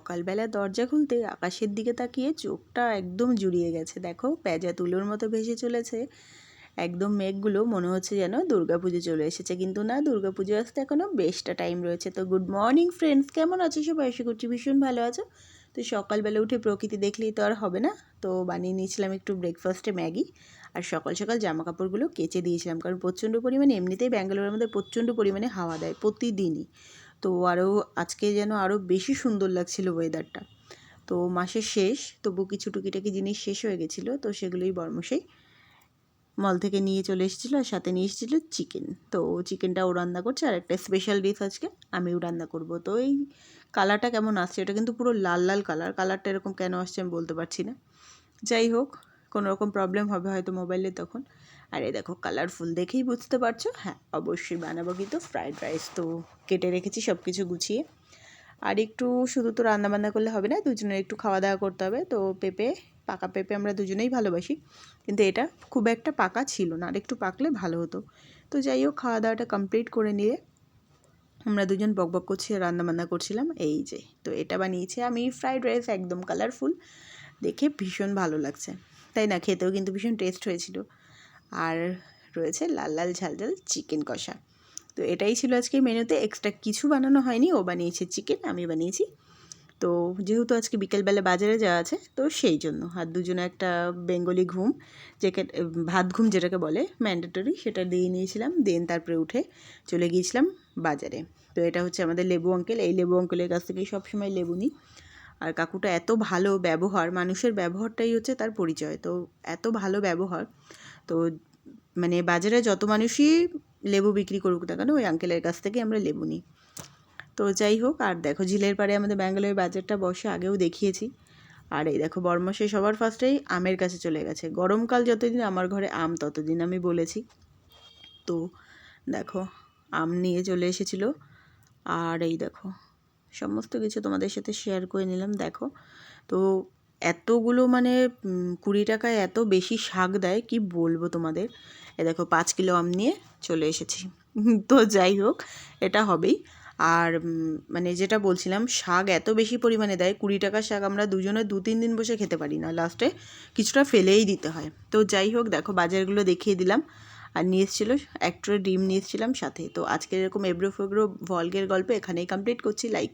সকালবেলা দরজা খুলতে আকাশের দিকে তাকিয়ে চোখটা একদম জুড়িয়ে গেছে। দেখো পেঁজা তুলোর মতো ভেসে চলেছে একদম মেঘগুলো, মনে হচ্ছে যেন দুর্গাপুজো চলে এসেছে, কিন্তু না, দুর্গাপুজো আসতে এখনও বেশটা টাইম রয়েছে। তো গুড মর্নিং ফ্রেন্ডস, কেমন আছো সবাই? আশা করছি ভীষণ ভালো আছো। তো সকালবেলা উঠে প্রকৃতি দেখলেই তো আর হবে না, তো বানিয়ে নিয়েছিলাম একটু ব্রেকফাস্টে ম্যাগি। আর সকাল সকাল জামা কাপড়গুলো কেচে দিয়েছিলাম, কারণ প্রচণ্ড পরিমাণে এমনিতেই ব্যাঙ্গালোরের মধ্যে প্রচণ্ড পরিমাণে হাওয়া দেয় প্রতিদিনই। তো আরও আজকে যেন আরও বেশি সুন্দর লাগছিল ওয়েদারটা। তো মাসের শেষ, তবু কিছু টুকিটাকি জিনিস শেষ হয়ে গেছিলো, তো সেগুলোই বরমশাই মল থেকে নিয়ে চলে এসেছিলো, আর সাথে নিয়ে এসেছিলো চিকেন। তো চিকেনটাও রান্না করছে, আর একটা স্পেশাল ডিশ আজকে আমিও রান্না করব। তো এই কালারটা কেমন আসছে, এটা কিন্তু পুরো লাল লাল কালারটা এরকম কেন আসছে আমি বলতে পারছি না। যাই হোক, কোনো রকম প্রবলেম হবে হয়তো মোবাইলে তখন। আর এই দেখো কালারফুল দেখেই বুঝতে পারছো। হ্যাঁ, অবশ্যই বানাবো কিন্তু ফ্রাইড রাইস। তো কেটে রেখেছি সব কিছু গুছিয়ে। আর একটু শুধু তো রান্নাবান্না করলে হবে না, দুজনের একটু খাওয়া দাওয়া করতে হবে। তো পাকা পেঁপে আমরা দুজনেই ভালোবাসি, কিন্তু এটা খুব একটা পাকা ছিল না, আর একটু পাকলে ভালো হতো। তো যাই হোক, খাওয়া দাওয়াটা কমপ্লিট করে নিয়ে আমরা দুজন বকবক করছি আর রান্নাবান্না করছিলাম। এই যে, তো এটা বানিয়েছি আমি ফ্রাইড রাইস, একদম কালারফুল, দেখে ভীষণ ভালো লাগছে, তাই না? খেতেও কিন্তু ভীষণ টেস্ট হয়েছিল। আর রয়েছে লাল লাল ঝাল ঝাল চিকেন কষা। তো এটাই ছিল আজকে মেনুতে, এক্সট্রা কিছু বানানো হয়নি। ও বানিয়েছে চিকেন, আমি বানিয়েছি। তো যেহেতু আজকে বিকেলবেলা বাজারে যাওয়া আছে, তো সেই জন্য আর দুজনে একটা বেঙ্গলি ঘুম, যেকে ভাত ঘুম যেটাকে বলে ম্যান্ডেটরি, সেটা দিয়ে নিয়েছিলাম। দেন তারপরে উঠে চলে গিয়েছিলাম বাজারে। তো এটা হচ্ছে আমাদের লেবু আঙ্কেল, এই লেবু আঙ্কেলের কাছ থেকেই সবসময় লেবু নিই। আর কাকুটা এত ভালো ব্যবহার, মানুষের ব্যবহারটাই হচ্ছে তার পরিচয়। তো এত ভালো ব্যবহার, তো মানে বাজারে যত মানুষই লেবু বিক্রি করুক না কেন, ওই আঙ্কেলের কাছ থেকে আমরা লেবু নিই। তো যাই হোক, আর দেখো ঝিলের পাড়ে আমাদের ব্যাঙ্গালোরের বাজারটা বসে, আগেও দেখিয়েছি। আর এই দেখো বরমশাই সবার ফার্স্টেই আমের কাছে চলে গেছে। গরমকাল যতদিন আমার ঘরে আম ততদিন, আমি বলেছি। তো দেখো আম নিয়ে চলে এসেছিলো। আর এই দেখো সমস্ত কিছু তোমাদের সাথে শেয়ার করে নিলাম। দেখো তো এতগুলো মানে 20 টাকায় এত বেশি শাক দেয়, কি বলবো তোমাদের। এ দেখো 5 কিলো আম নিয়ে চলে এসেছি। তো যাই হোক, এটা হবেই। আর মানে যেটা বলছিলাম, শাক এত বেশি পরিমাণে দেয়, 20 টাকার শাক আমরা দুজনে 2-3 দিন বসে খেতে পারি না, লাস্টে কিছুটা ফেলেই দিতে হয়। তো যাই হোক, দেখো বাজারগুলো দেখিয়ে দিলাম। আর নিয়ে এসেছিলো এক ট্রে ডিম নিয়ে এসেছিলাম সাথে। তো আজকের এরকম এবড়ো ফেবড়ো ভলগের গল্প এখানেই কমপ্লিট করছি। লাইক